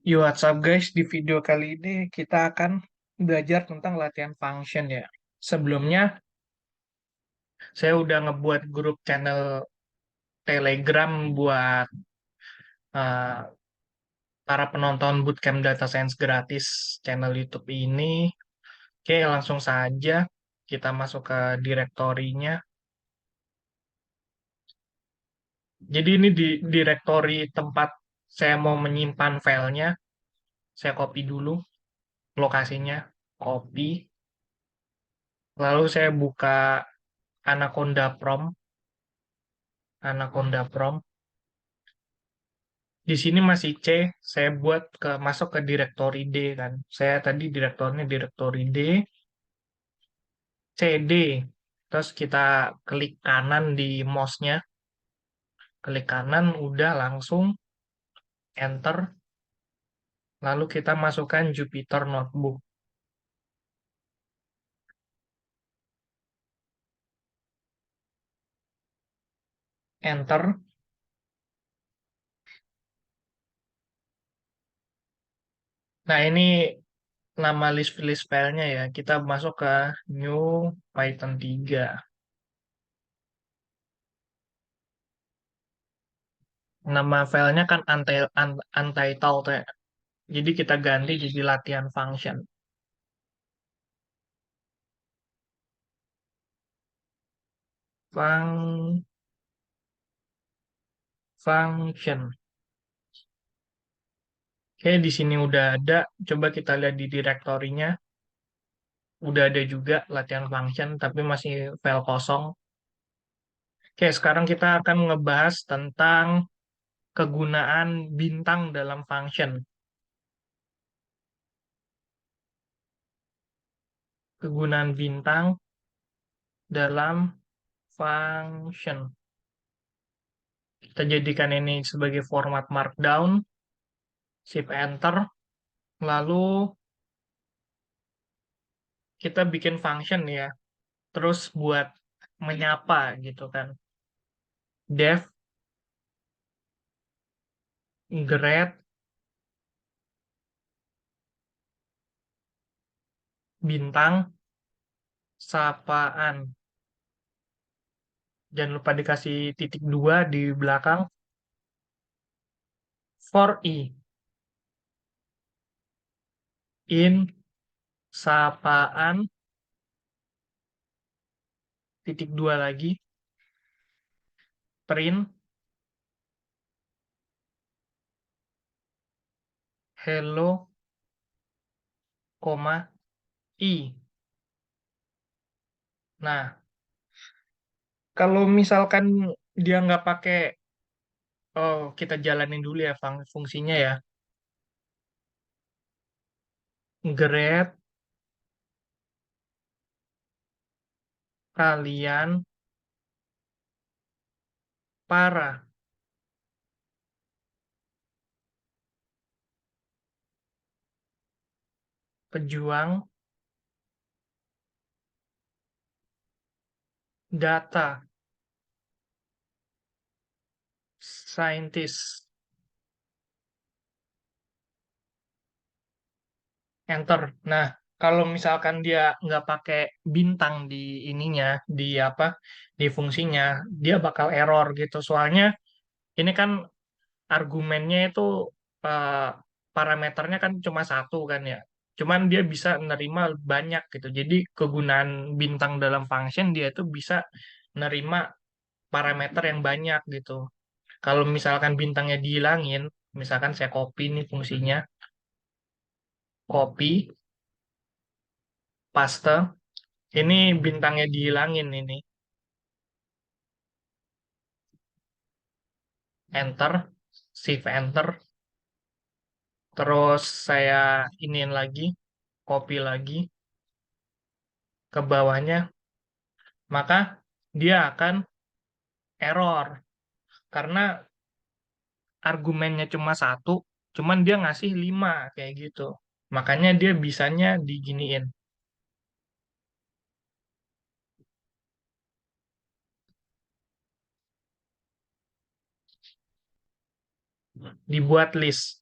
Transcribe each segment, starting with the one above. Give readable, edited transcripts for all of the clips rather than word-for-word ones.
Yo, what's up guys? Di video kali ini kita akan belajar tentang latihan function ya. Sebelumnya, saya udah ngebuat grup channel Telegram buat uh, para penonton Bootcamp Data Science gratis channel YouTube ini. Oke, langsung saja kita masuk ke direktorinya. Jadi ini di direktori tempat saya mau menyimpan filenya. Saya copy dulu lokasinya, copy. Lalu saya buka Anaconda Prom. Anaconda Prom. Di sini masih C, saya buat masuk ke direktori D kan. Saya tadi direktornya direktori D, CD. Terus kita klik kanan di mouse-nya, klik kanan udah langsung enter. Lalu kita masukkan Jupyter Notebook, enter. Nah, ini nama list filenya ya. Kita masuk ke new Python 3. Nama filenya kan untitled ya. Jadi kita ganti jadi latihan function. Fun function. Oke, di sini udah ada. Coba kita lihat di direktorinya. Udah ada juga latihan function, tapi masih file kosong. Oke, sekarang kita akan ngebahas tentang kegunaan bintang dalam function. Kegunaan bintang dalam function. Kita jadikan ini sebagai format markdown. Shift Enter. Lalu kita bikin function ya. Terus buat menyapa gitu kan. Def grade bintang sapaan. Jangan lupa dikasih titik dua di belakang. For i in sapaan titik dua lagi. Print hello, koma i. Nah, kalau misalkan dia nggak pakai, oh kita jalanin dulu ya fungsinya ya. Grade kalian para pejuang data scientist. Enter. Nah, kalau misalkan dia nggak pakai bintang di ininya, di apa, di fungsinya, dia bakal error gitu. Soalnya ini kan argumennya itu eh, parameternya kan cuma satu kan ya. Cuman dia bisa nerima banyak gitu. Jadi kegunaan bintang dalam function dia itu bisa nerima parameter yang banyak gitu. Kalau misalkan bintangnya dihilangin, misalkan saya copy nih fungsinya, copy, paste, ini bintangnya dihilangin ini, enter, shift enter, terus saya iniin lagi, copy lagi ke bawahnya, maka dia akan error karena argumennya cuma satu, cuman dia ngasih 5 kayak gitu. Makanya dia bisanya diginiin, dibuat list.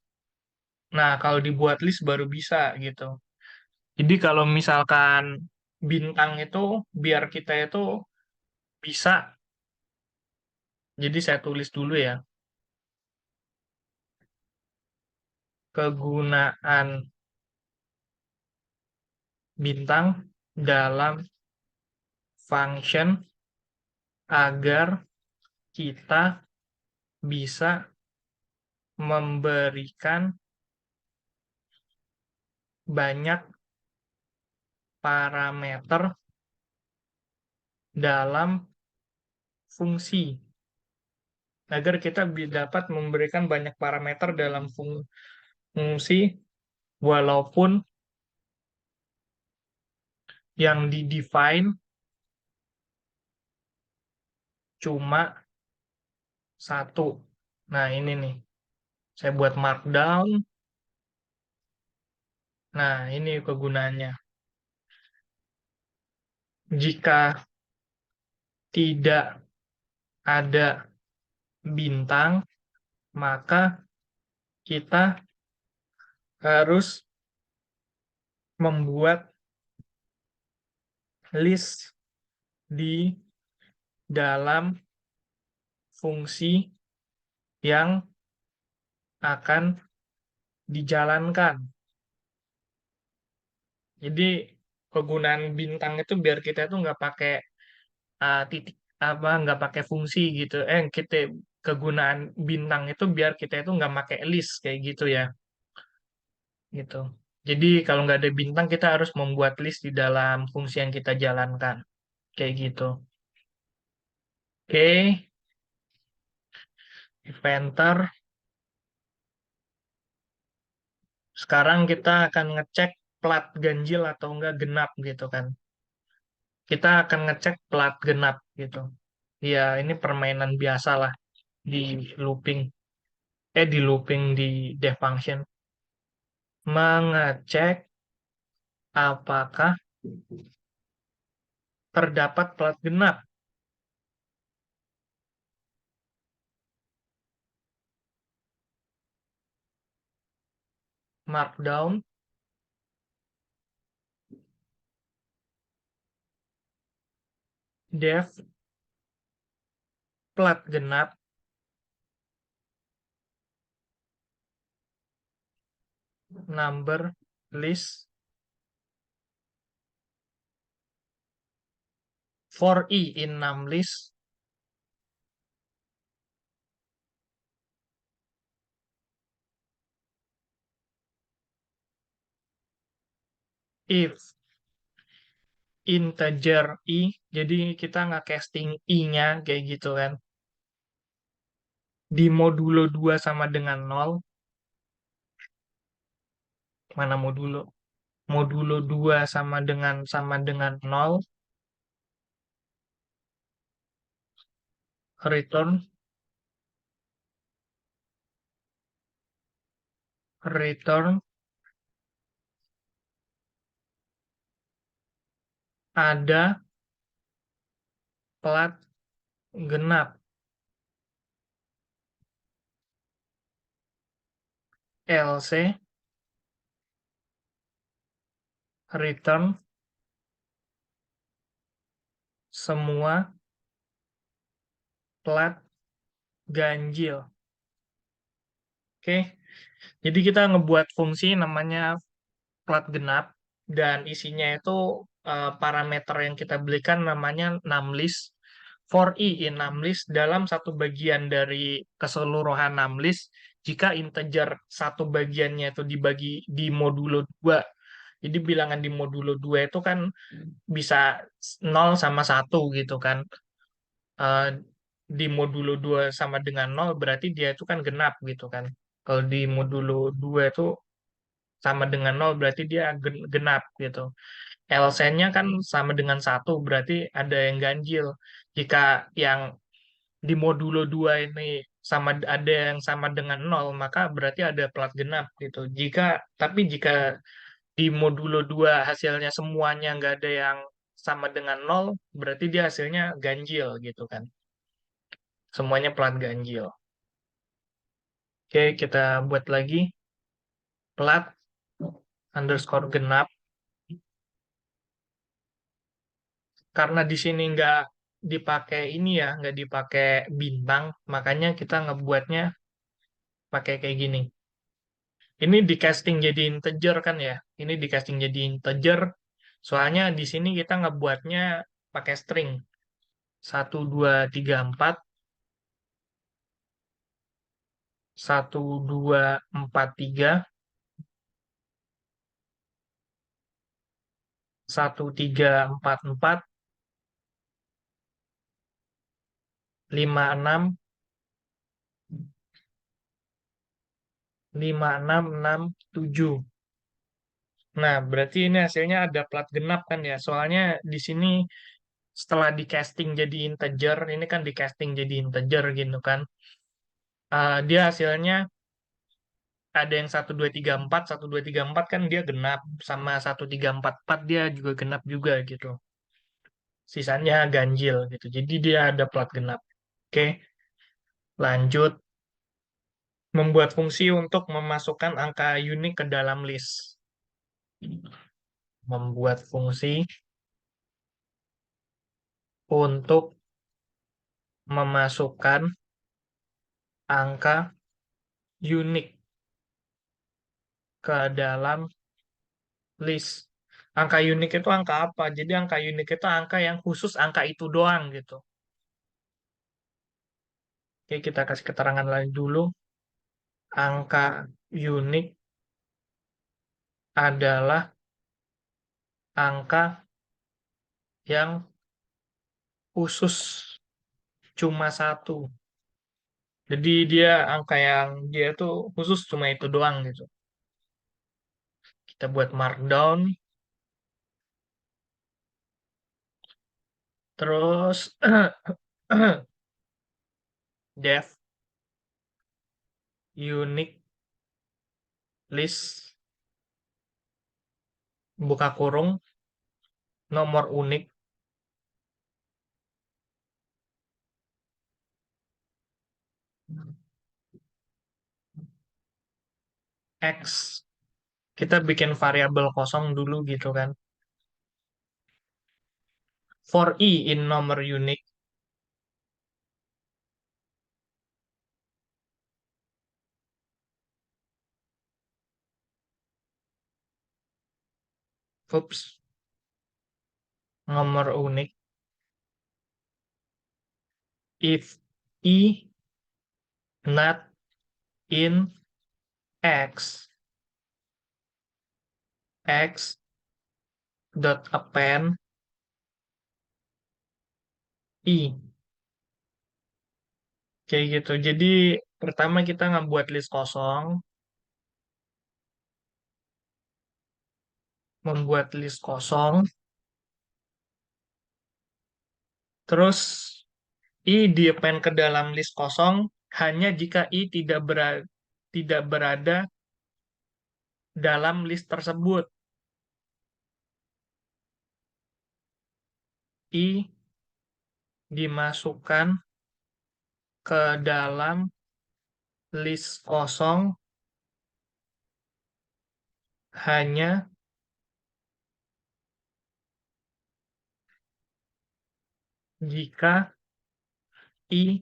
Nah, kalau dibuat list baru bisa gitu. Jadi kalau misalkan bintang itu biar kita itu bisa, jadi saya tulis dulu ya, kegunaan bintang dalam function agar kita bisa memberikan banyak parameter dalam fungsi. Agar kita dapat memberikan banyak parameter dalam fungsi walaupun yang di-define cuma satu. Nah, ini nih. Saya buat markdown. Nah, ini kegunaannya. Jika tidak ada bintang, maka kita harus membuat list di dalam fungsi yang akan dijalankan. Jadi kegunaan bintang itu biar kita itu nggak pakai titik apa nggak pakai fungsi gitu. Kita kegunaan bintang itu biar kita itu nggak pakai list kayak gitu ya, gitu. Jadi kalau nggak ada bintang kita harus membuat list di dalam fungsi yang kita jalankan kayak gitu. Oke, Inventor. Sekarang kita akan ngecek plat ganjil atau enggak genap gitu kan. Kita akan ngecek plat genap gitu. Ya, ini permainan biasa lah di looping. Di looping di def function. Mengecek apakah terdapat plat genap. Markdown def plat genap number list for i in num list if integer i, jadi kita nggak casting i-nya kayak gitu kan. Di modulo 2 sama dengan nol. Mana modulo? Modulo 2 sama dengan nol. Return ada plat genap. Else return semua plat ganjil. Oke, jadi kita ngebuat fungsi namanya plat genap dan isinya itu parameter yang kita belikan namanya numList. For i in numList dalam satu bagian dari keseluruhan numList, jika integer satu bagiannya itu dibagi di modulo 2. Jadi bilangan di modulo 2 itu kan bisa 0 sama 1 gitu kan. Eh, di modulo 2 sama dengan 0 berarti dia itu kan genap gitu kan. Kalau di modulo 2 itu sama dengan 0 berarti dia genap gitu. LC-nya kan sama dengan 1 berarti ada yang ganjil. Jika yang di modulo 2 ini ada yang sama dengan 0 maka berarti ada plat genap gitu. Tapi jika di modulo 2 hasilnya semuanya nggak ada yang sama dengan 0 berarti dia hasilnya ganjil gitu kan. Semuanya plat ganjil. Oke, kita buat lagi. plat underscore genap. Karena di sini nggak dipakai ini ya, nggak dipakai bintang, makanya kita ngebuatnya pakai kayak gini. Ini di casting jadi integer kan ya. Ini di casting jadi integer. Soalnya di sini kita ngebuatnya pakai string. 1234, 1243, 1344, 56, 5667. Nah, berarti ini hasilnya ada plat genap kan ya. Soalnya di sini setelah di casting jadi integer, ini kan di casting jadi integer gitu kan. Dia hasilnya ada yang 1234, 1234 kan dia genap, sama 1344 dia juga genap juga gitu. Sisanya ganjil gitu. Jadi dia ada plat genap. Oke, lanjut. Membuat fungsi untuk memasukkan angka unik ke dalam list. Membuat fungsi untuk memasukkan angka unik ke dalam list. Angka unik itu angka apa? Jadi angka unik itu angka yang khusus angka itu doang gitu. Oke, kita kasih keterangan lain dulu. Angka unik adalah angka yang khusus cuma satu. Jadi dia angka yang dia tuh khusus cuma itu doang gitu. Kita buat markdown, terus def unique list buka kurung nomor unik x. Kita bikin variabel kosong dulu gitu kan. For i in nomor unik, oops, nomor unik, if i not in x, x dot append i. Kayak gitu. Jadi pertama kita ngebuat list kosong, membuat list kosong, terus i di-append ke dalam list kosong hanya jika i tidak berada dalam list tersebut. I dimasukkan ke dalam list kosong hanya jika i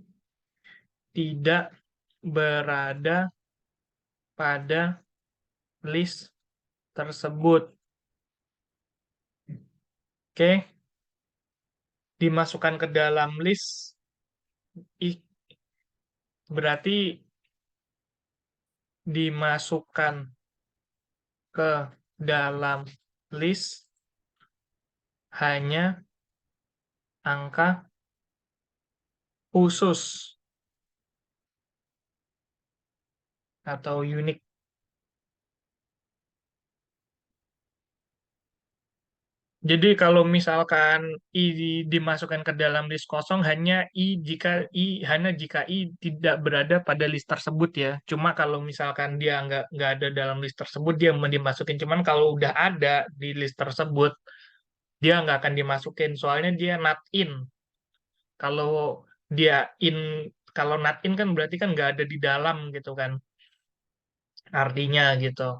tidak berada pada list tersebut. Oke, dimasukkan ke dalam list i berarti dimasukkan ke dalam list hanya angka khusus atau unik. Jadi kalau misalkan dimasukkan ke dalam list kosong hanya jika i tidak berada pada list tersebut ya. Cuma kalau misalkan dia nggak ada dalam list tersebut dia mau dimasukin. Cuman kalau udah ada di list tersebut dia nggak akan dimasukin. Soalnya dia not in. Kalau dia in kalau not in kan berarti kan nggak ada di dalam gitu kan. Artinya gitu.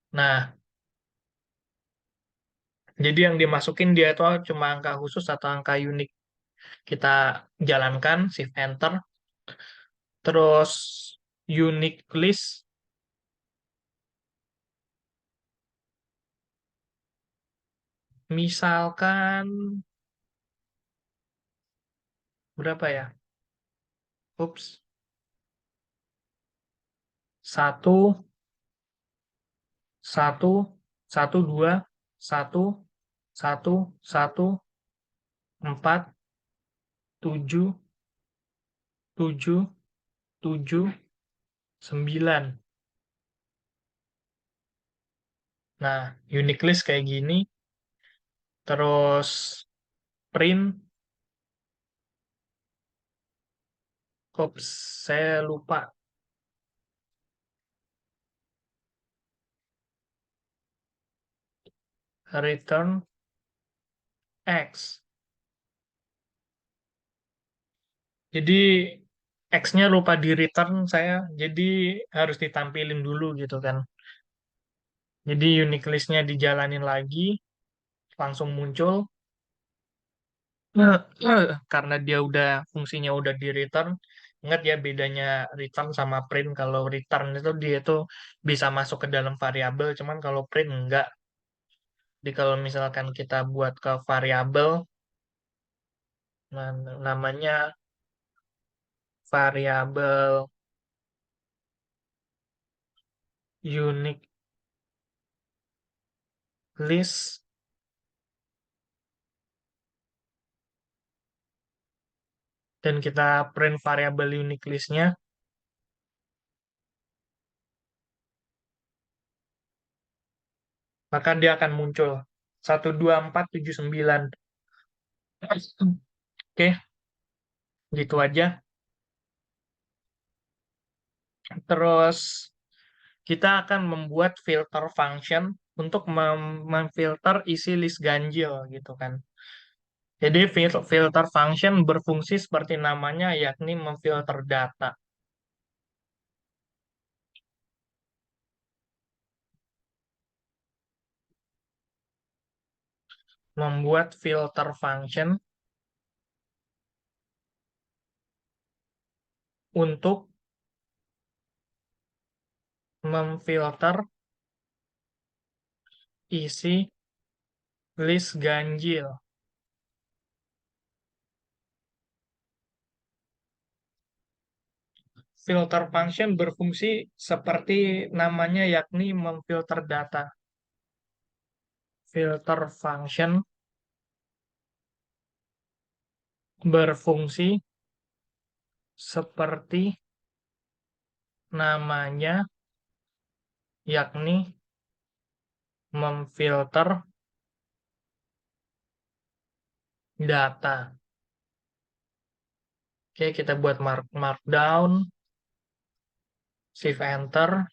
Nah, jadi yang dimasukin dia itu cuma angka khusus atau angka unik. Kita jalankan shift enter, terus unique list, misalkan berapa ya? Ups, satu, satu, satu, dua, satu, satu, satu, empat, tujuh, tujuh, tujuh, sembilan. Nah, unique list kayak gini, terus print, ups, saya lupa, return X. Jadi X-nya lupa di return saya, jadi harus ditampilin dulu gitu kan. Jadi unique list-nya dijalanin lagi, langsung muncul. Karena dia udah fungsinya udah di return. Ingat ya bedanya return sama print. Kalau return itu dia tuh bisa masuk ke dalam variabel, cuman kalau print enggak. Jadi kalau misalkan kita buat ke variabel, nah, namanya variabel unique list, dan kita print variabel unique list-nya, maka dia akan muncul 12479. Oke, gitu aja. Terus kita akan membuat filter function untuk memfilter isi list ganjil gitu kan. Jadi filter function berfungsi seperti namanya, yakni memfilter data. Membuat filter function untuk memfilter isi list ganjil. Filter function berfungsi seperti namanya, yakni memfilter data. Filter function berfungsi seperti namanya, yakni memfilter data. Oke, kita buat markdown, shift enter.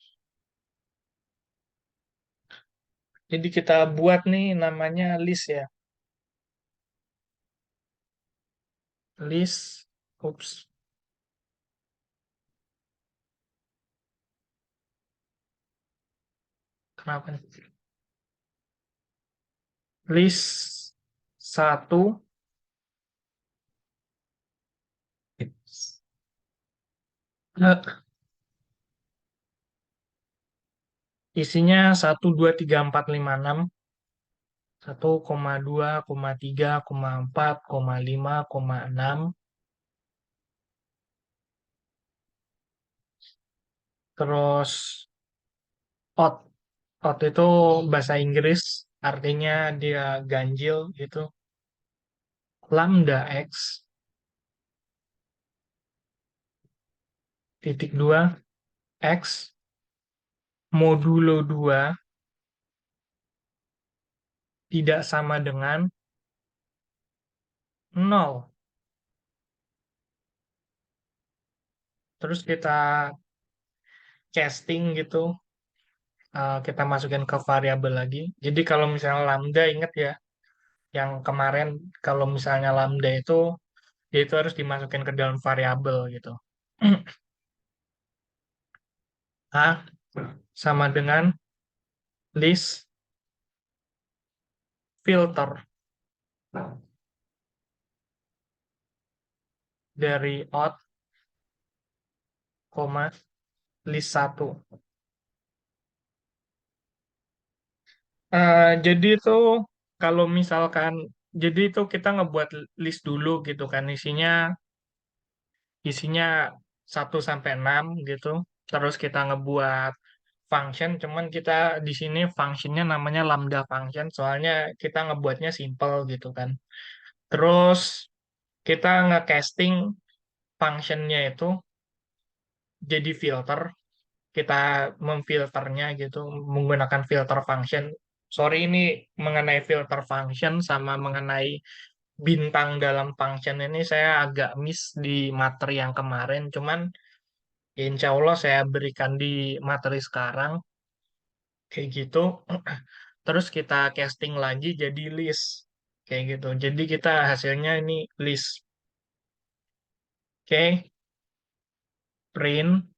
Jadi kita buat nih namanya list ya. List, ups, kenapa nih? List satu, isinya 1, 2, 3, 4, 5, 6, 1,2, 3, 4, 5, 6. Terus odd. Odd itu bahasa Inggris, artinya dia ganjil gitu. Lambda X, titik dua, X, modulo 2 tidak sama dengan 0. Terus kita casting gitu, kita masukin ke variabel lagi. Jadi kalau misalnya lambda, ingat ya, yang kemarin kalau misalnya lambda itu, dia itu harus dimasukin ke dalam variabel gitu. A sama dengan list filter dari out, koma, list satu. Jadi itu kalau misalkan, jadi itu kita ngebuat list dulu gitu kan, isinya isinya 1 sampai 6 gitu. Terus kita ngebuat function, cuman kita di sini functionnya namanya lambda function, soalnya kita ngebuatnya simple gitu kan. Terus kita nge-casting functionnya itu jadi filter, kita memfilternya gitu menggunakan filter function. Sorry, ini mengenai filter function sama mengenai bintang dalam function ini saya agak miss di materi yang kemarin. Cuman ya insya Allah saya berikan di materi sekarang kayak gitu. Terus kita casting lagi jadi list kayak gitu. Jadi kita hasilnya ini list. Oke, print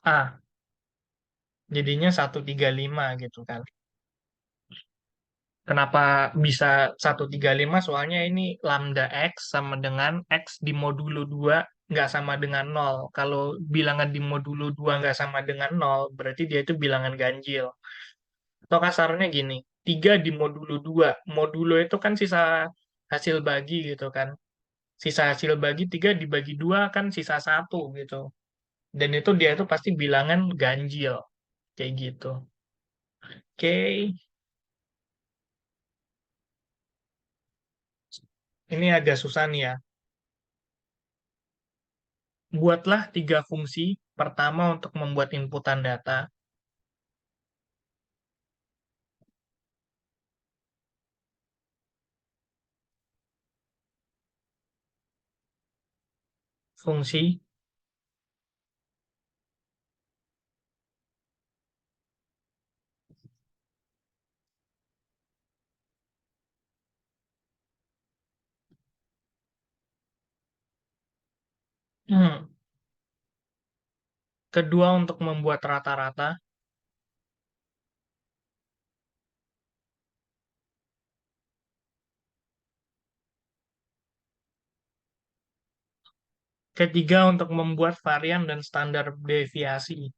A. Jadinya 135 gitu kan. Kenapa bisa 135? Soalnya ini lambda X sama dengan X di modulo 2 nggak sama dengan nol. Kalau bilangan di modulo 2 nggak sama dengan nol, berarti dia itu bilangan ganjil. Atau kasarnya gini, 3 di modulo 2. Modulo itu kan sisa hasil bagi gitu kan. Sisa hasil bagi 3 dibagi 2 kan sisa satu gitu. Dan itu dia itu pasti bilangan ganjil. Kayak gitu. Oke, ini agak susah nih ya. Buatlah 3 fungsi. Pertama untuk membuat inputan data. Fungsi. Hmm. Kedua untuk membuat rata-rata. Ketiga untuk membuat varian dan standar deviasi.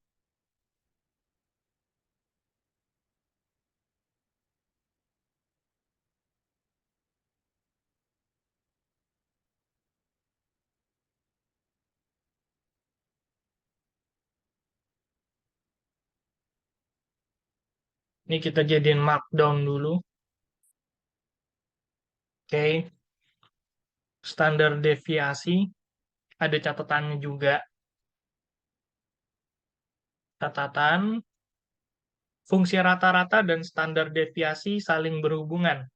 Ini kita jadiin markdown dulu. Oke. Standar deviasi. Ada catatannya juga. Catatan. Fungsi rata-rata dan standar deviasi saling berhubungan.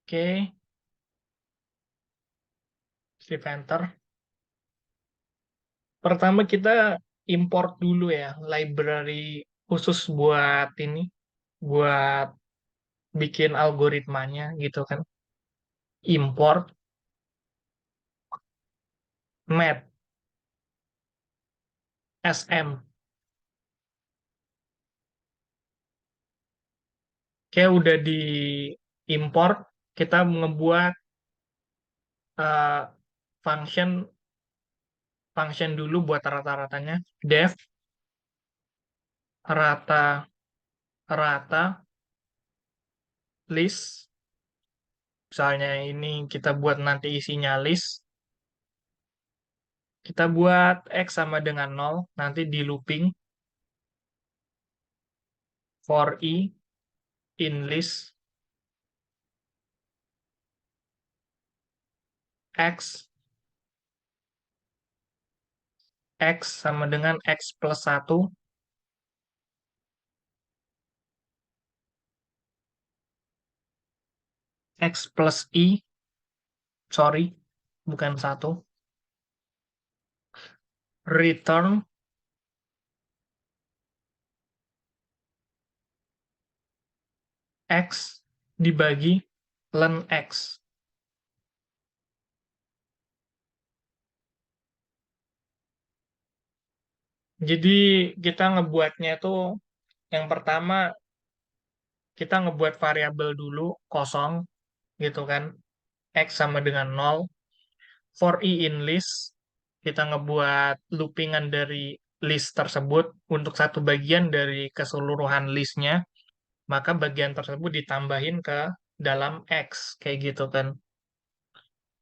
Oke. Shift enter. Pertama kita import dulu ya library khusus buat ini, buat bikin algoritmanya gitu kan. Import map sm. Kayak udah di import, kita ngebuat eh, function function dulu buat rata-ratanya. Def rata rata list. Misalnya ini kita buat nanti isinya list. Kita buat X sama dengan 0, nanti di looping for I in list X. X sama dengan X plus 1. X plus I, sorry, bukan 1. return X dibagi len X. Jadi kita ngebuatnya tuh yang pertama kita ngebuat variabel dulu kosong gitu kan. X sama dengan 0. For i in list kita ngebuat loopingan dari list tersebut untuk satu bagian dari keseluruhan listnya, maka bagian tersebut ditambahin ke dalam X kayak gitu kan.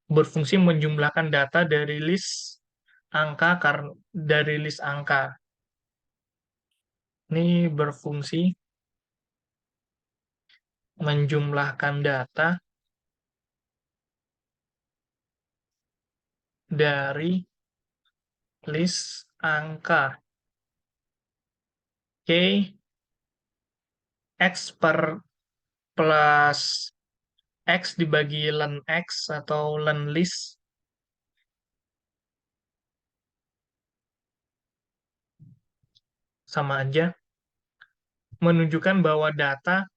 Berfungsi menjumlahkan data dari list angka dari list angka. Ini berfungsi menjumlahkan data dari list angka. Oke, X plus X dibagi len X atau len list sama aja. Menunjukkan bahwa data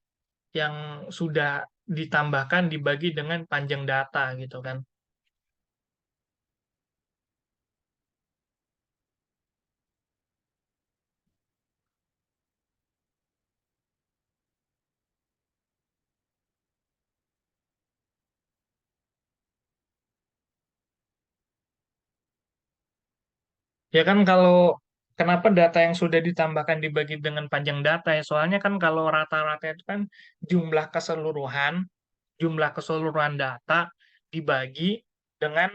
yang sudah ditambahkan dibagi dengan panjang data gitu kan. Ya kan kalau kenapa data yang sudah ditambahkan dibagi dengan panjang data ya? Soalnya kan kalau rata-rata itu kan jumlah keseluruhan, jumlah keseluruhan data dibagi dengan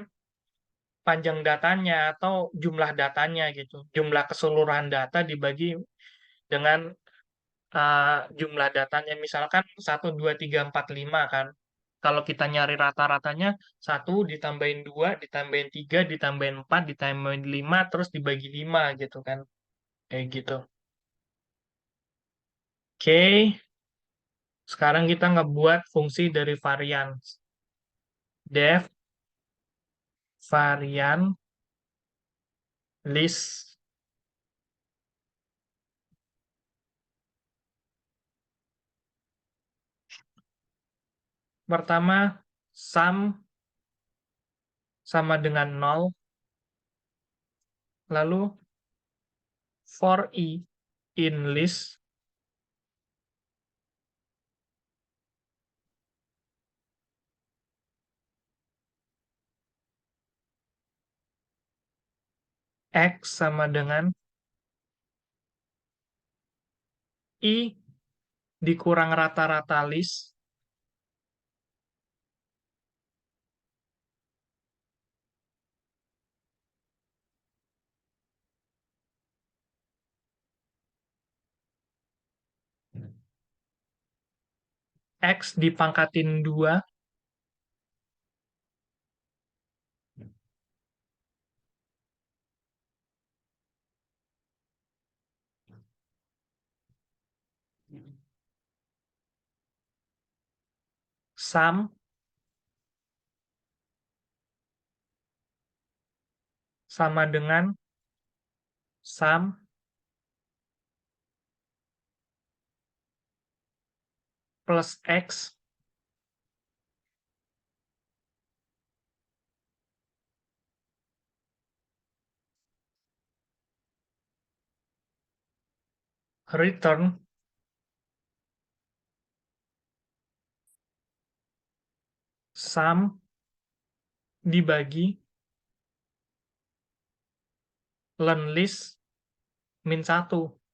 panjang datanya atau jumlah datanya gitu. Jumlah keseluruhan data dibagi dengan jumlah datanya. Misalkan 1, 2, 3, 4, 5 kan. Kalau kita nyari rata-ratanya, 1 ditambahin 2 ditambahin 3 ditambahin 4 ditambahin 5 terus dibagi 5 gitu kan. Kayak gitu. Oke, sekarang kita ngebuat fungsi dari varian. Def varian list. Pertama, sum sama dengan 0. Lalu for i in list X sama dengan i dikurang rata-rata list X dipangkatin 2 sum sama dengan sum plus X return sum dibagi len list min 1.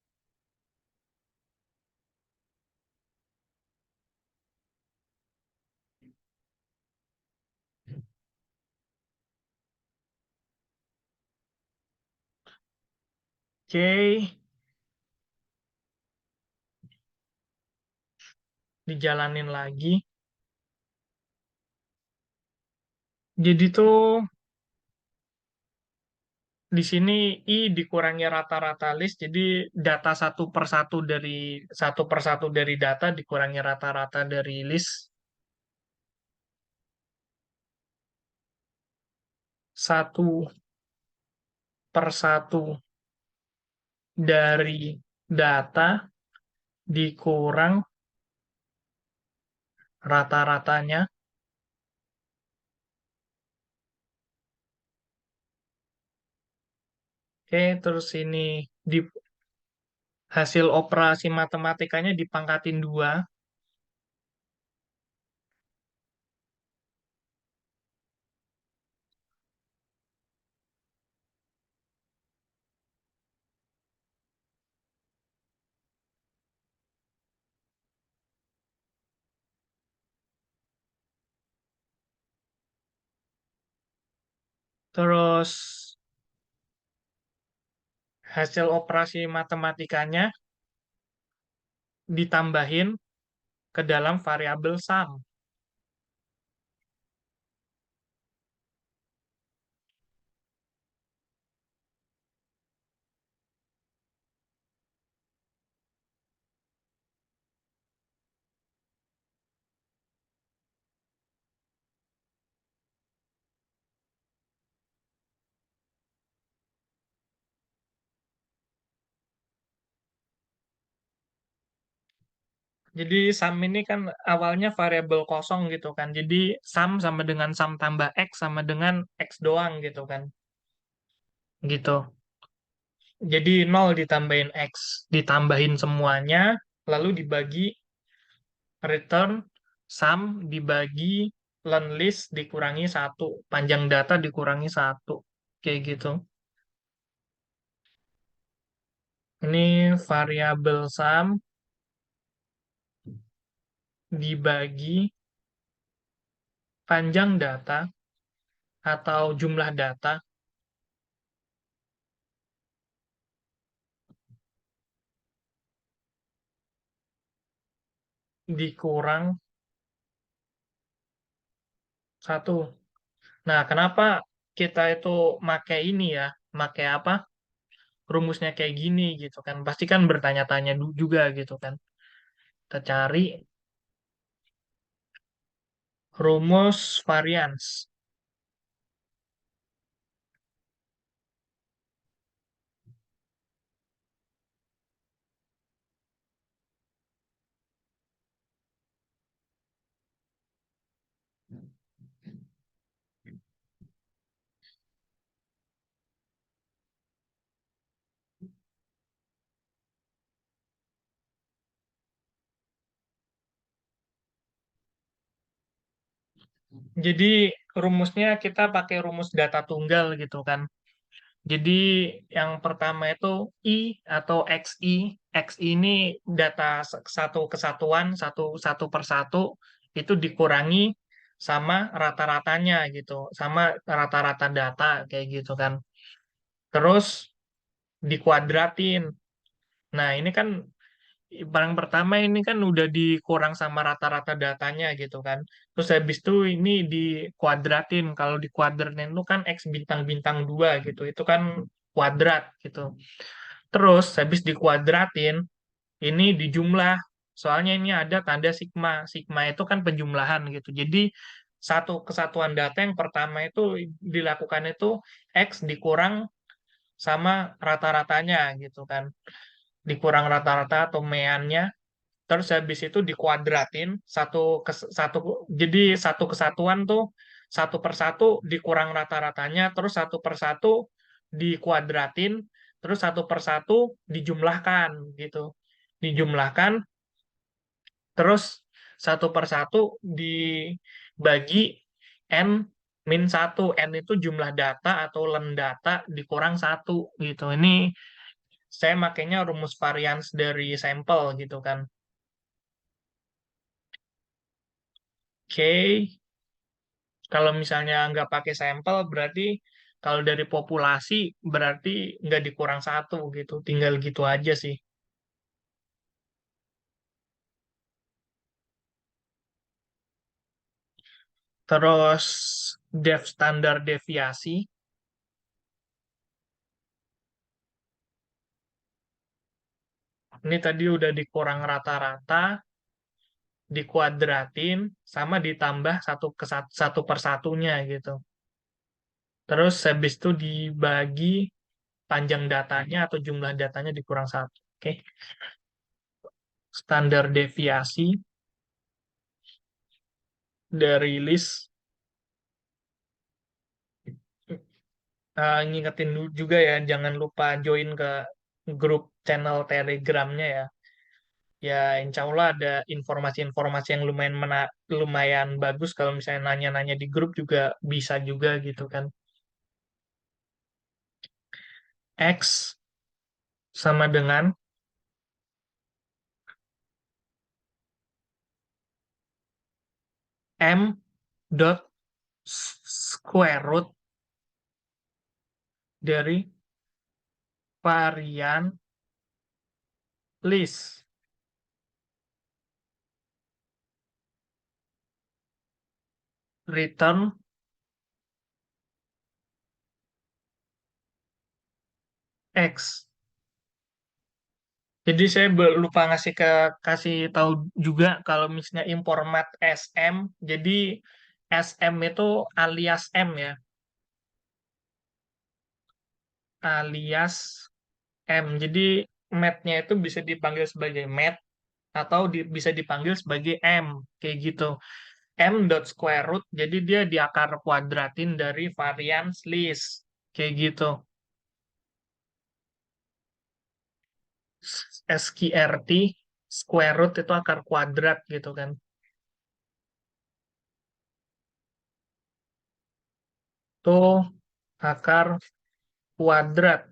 Oke, dijalanin lagi. Jadi tuh di sini I dikurangi rata-rata list, jadi data satu per satu dari data dikurangi rata-rata dari list. 1 1/1 dari data dikurang rata-ratanya. Oke, terus ini di hasil operasi matematikanya dipangkatin 2. Terus hasil operasi matematikanya ditambahin ke dalam variabel sum. Jadi sum ini kan awalnya variabel kosong gitu kan. Jadi sum sama dengan sum tambah X sama dengan X doang gitu kan. Gitu. Jadi 0 ditambahin X, ditambahin semuanya, lalu dibagi return sum dibagi len list dikurangi 1, panjang data dikurangi 1. Kayak gitu. Ini variabel sum dibagi panjang data atau jumlah data dikurang 1. Nah, kenapa kita itu make ini ya, make apa? Rumusnya kayak gini gitu kan. Pasti kan bertanya-tanya juga gitu kan. Kita cari rumus varians Jadi rumusnya kita pakai rumus data tunggal gitu kan. Jadi yang pertama itu I atau XI. XI ini data satu kesatuan, satu per satu itu dikurangi sama rata-ratanya gitu, sama rata-rata data kayak gitu kan. Terus dikuadratin. Nah, ini kan barang pertama ini kan udah dikurang sama rata-rata datanya gitu kan. Terus habis itu ini dikuadratin. Kalau dikuadratin itu kan X bintang-bintang 2 gitu. Itu kan kuadrat gitu. Terus habis dikuadratin ini dijumlah. Soalnya ini ada tanda sigma. Sigma itu kan penjumlahan gitu. Jadi satu kesatuan data yang pertama itu dilakukan itu X dikurang sama rata-ratanya gitu kan. Dikurang rata-rata atau meannya. Terus habis itu dikuadratin satu, jadi satu kesatuan tuh satu per satu dikurang rata-ratanya, terus satu per satu dikuadratin, terus satu per satu dijumlahkan gitu. Dijumlahkan, terus satu per satu dibagi n min satu. N itu jumlah data atau len data dikurang satu gitu. Ini saya makainya rumus varians dari sampel gitu kan. Oke. Kalau misalnya nggak pakai sampel, berarti kalau dari populasi berarti nggak dikurang 1 gitu. Tinggal gitu aja sih. Terus standar deviasi, ini tadi udah dikurang rata-rata, dikuadratin, sama ditambah satu per satunya gitu. Terus habis itu dibagi panjang datanya atau jumlah datanya dikurang satu. Oke. Standar deviasi dari list, ngingetin juga ya, jangan lupa join ke grup channel Telegramnya ya. Ya, insya Allah ada informasi-informasi yang lumayan bagus kalau misalnya nanya-nanya di grup juga bisa juga gitu kan. X sama dengan M dot square root dari varian list. Return X. Jadi saya lupa kasih tahu juga kalau misalnya format SM, jadi SM itu alias M ya, alias M. Jadi mat-nya itu bisa dipanggil sebagai mat atau bisa dipanggil sebagai M, kayak gitu. M dot square root, jadi dia diakar kuadratin dari varians list, kayak gitu. SQRT, square root itu akar kuadrat gitu kan. Tuh akar kuadrat,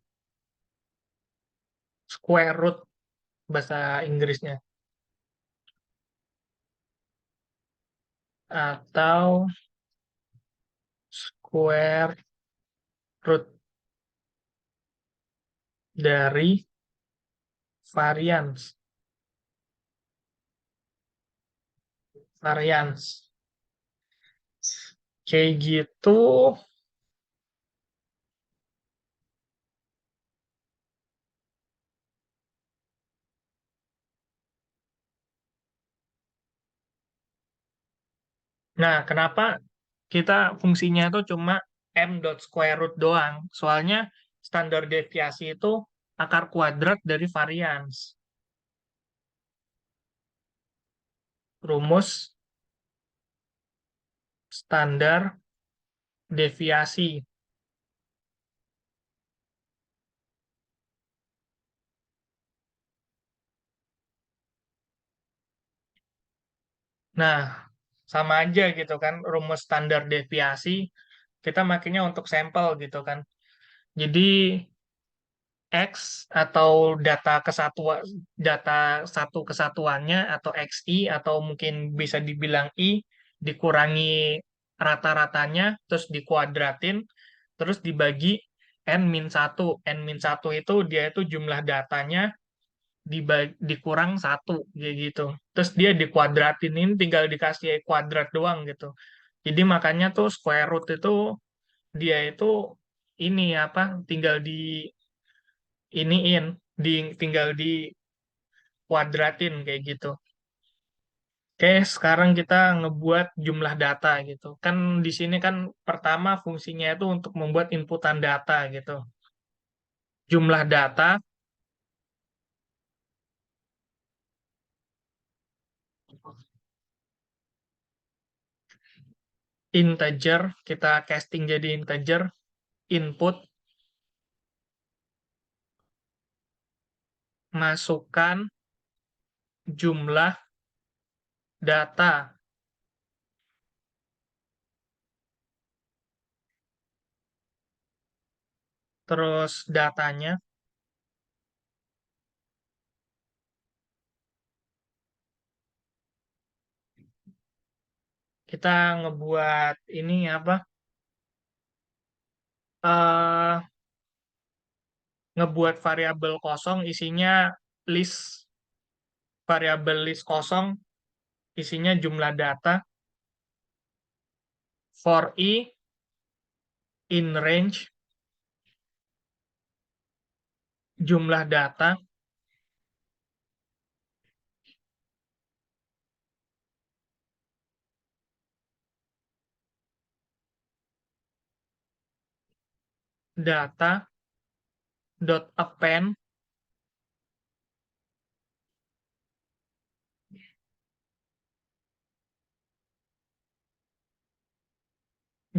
square root bahasa Inggrisnya. Atau square root dari varians. Varians. Kayak gitu. Nah, kenapa kita fungsinya itu cuma m dot square root doang? Soalnya standar deviasi itu akar kuadrat dari varians. Rumus standar deviasi. Nah, sama aja gitu kan, rumus standar deviasi kita makanya untuk sampel gitu kan. Jadi X atau data satu kesatuannya atau XI atau mungkin bisa dibilang I dikurangi rata-ratanya terus dikuadratin terus dibagi n min satu. N min satu itu dia itu jumlah datanya dikurang satu kayak gitu. Terus dia dikuadratin, ini tinggal dikasih kuadrat doang gitu. Jadi makanya tuh square root itu dia itu ini apa, tinggal di iniin, tinggal di kuadratin kayak gitu. Oke, sekarang kita ngebuat jumlah data gitu. Kan di sini kan pertama fungsinya itu untuk membuat inputan data gitu. Jumlah data integer, kita casting jadi integer, input, masukkan jumlah data, terus datanya kita ngebuat ini apa? eh Ngebuat variabel kosong isinya list, variabel list kosong isinya jumlah data, for i in range jumlah data, data dot append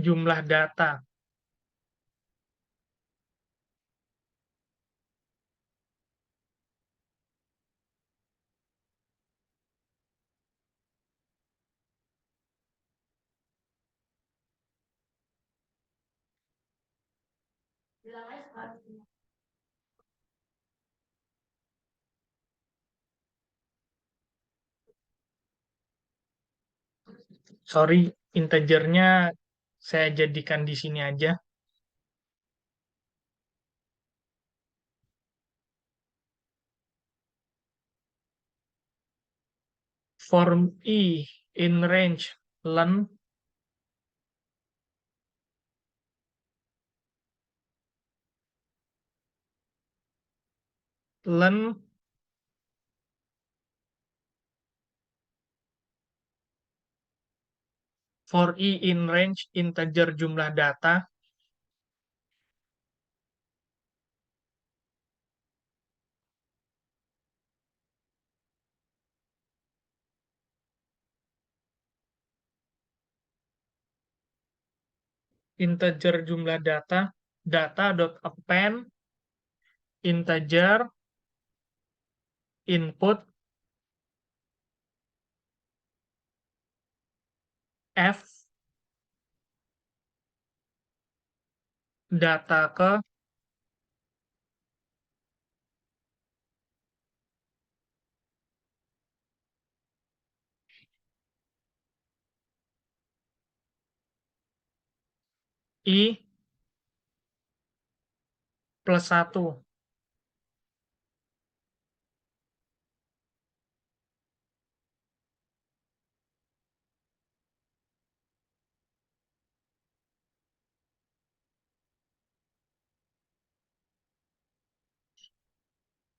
jumlah data. Sorry, integernya saya jadikan di sini aja. Form I in range len for I in range integer jumlah data integer jumlah data data.append integer input f data ke I plus 1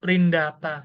print data.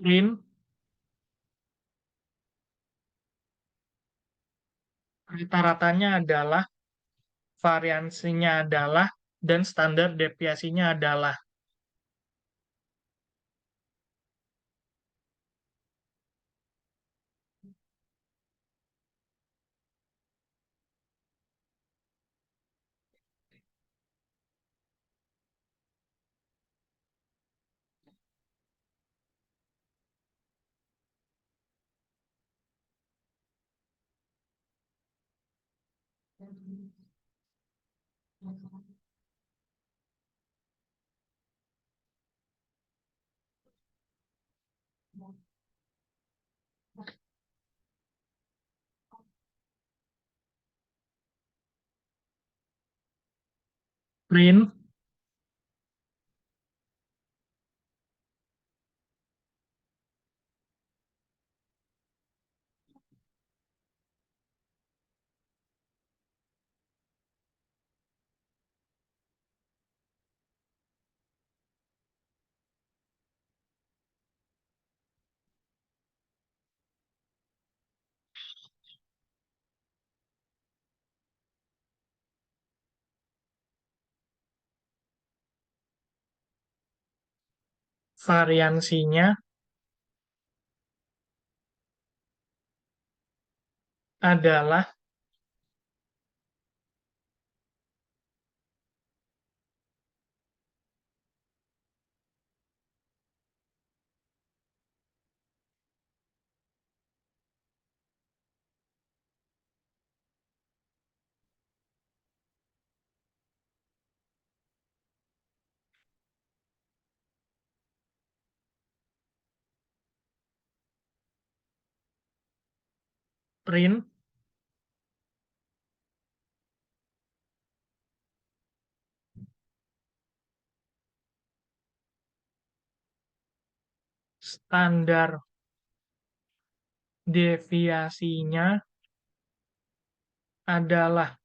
Print rata-ratanya adalah, variansinya adalah, dan standar deviasinya adalah. Print variansinya adalah print Standar deviasinya adalah.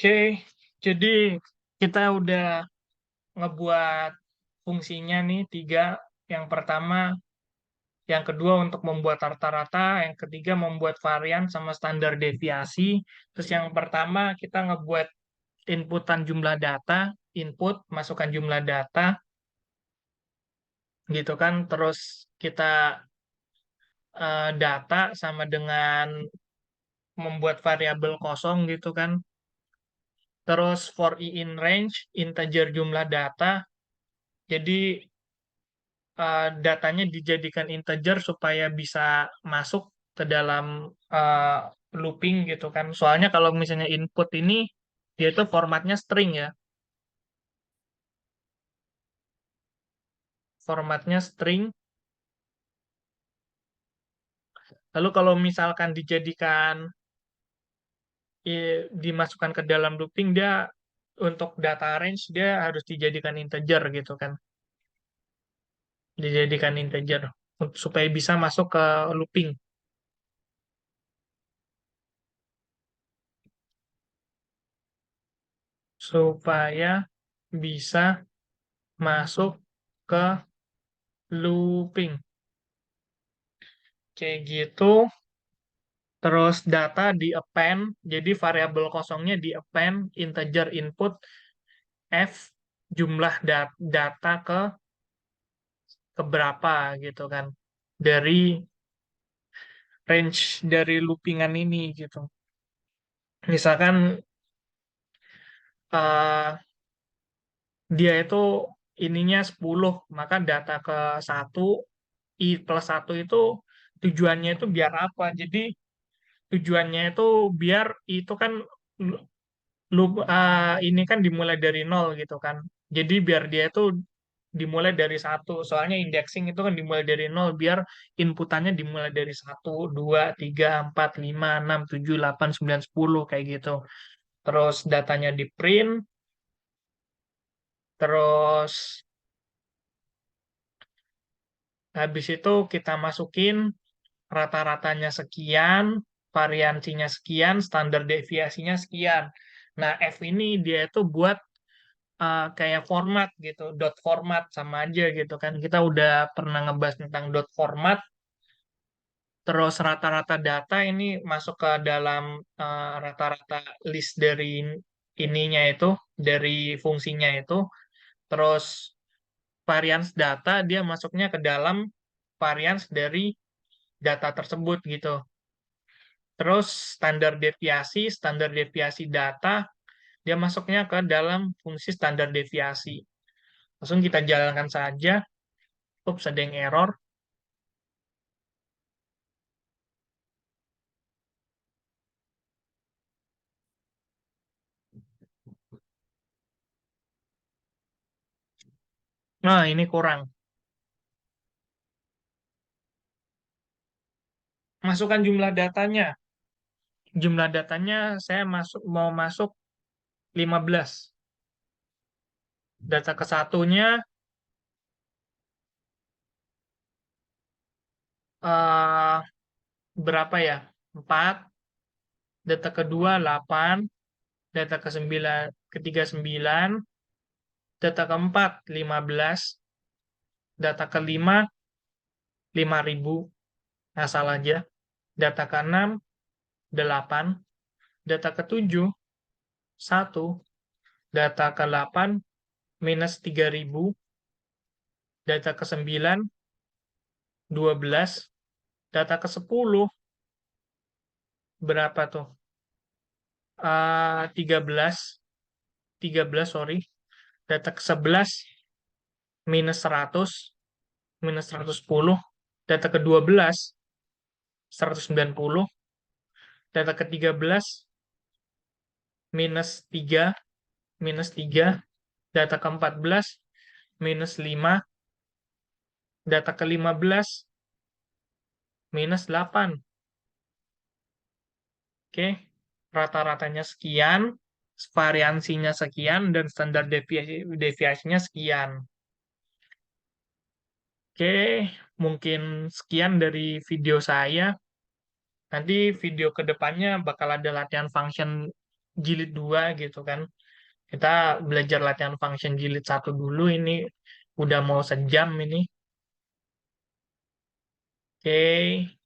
Oke, jadi kita udah ngebuat fungsinya nih tiga. Yang pertama, yang kedua untuk membuat rata-rata, yang ketiga membuat varian sama standar deviasi. Terus yang pertama kita ngebuat inputan jumlah data, input, masukkan jumlah data, gitu kan. Terus kita data sama dengan membuat variabel kosong gitu kan. Terus for i in range, integer jumlah data. Jadi datanya dijadikan integer supaya bisa masuk ke dalam uh, looping gitu kan. Soalnya kalau misalnya input ini dia itu formatnya string ya. Formatnya string. Lalu kalau misalkan dijadikan dimasukkan ke dalam looping dia untuk data range dia harus dijadikan integer gitu kan. Dijadikan integer supaya bisa masuk ke looping. Supaya bisa masuk ke looping. Kayak gitu. Terus data di append, jadi variabel kosongnya di append integer input f jumlah data ke berapa gitu kan. Dari range dari loopingan ini gitu. Misalkan eh, dia itu ininya 10 maka data ke satu i plus satu itu tujuannya itu biar apa? Jadi tujuannya itu biar itu kan ini kan dimulai dari nol gitu kan. Jadi biar dia itu dimulai dari satu. Soalnya indexing itu kan dimulai dari nol biar inputannya dimulai dari satu, dua, tiga, empat, lima, enam, tujuh, delapan, sembilan, sepuluh kayak gitu. Terus datanya di print, terus habis itu kita masukin rata-ratanya sekian, variansinya sekian, standar deviasinya sekian. Nah, F ini dia itu buat kayak format gitu, dot format sama aja gitu kan. Kita udah pernah ngebahas tentang dot format, terus rata-rata data ini masuk ke dalam rata-rata list dari ininya itu, dari fungsinya itu, terus varians data dia masuknya ke dalam varians dari data tersebut gitu. Terus standar deviasi data dia masuknya ke dalam fungsi standar deviasi. Langsung kita jalankan saja. Ups, ada yang error. Nah, ini kurang. Masukkan jumlah datanya. Jumlah datanya saya mau masuk 15. Data ke satunya eh, berapa ya? 4. Data kedua 8. Data ke 9, ketiga 9. Data keempat 15. Data kelima 5.000. Asal aja. Data keenam 8. Data ketujuh 1. Data ke-8 minus 3.000. Data ke-9 12. Data ke-10 berapa tuh? 13. 13, sorry. Data ke-11 minus 100. Minus 110. Data ke-12, 190. Data ke-13, -3, -3. Data ke-14, -5. Data ke-15, -8. Oke, rata-ratanya sekian, variansinya sekian, dan standar deviasinya sekian. Oke, mungkin sekian dari video saya. Nanti video kedepannya bakal ada latihan function jilid 2 gitu kan. Kita belajar latihan function jilid 1 dulu ini. Udah mau sejam ini. Oke.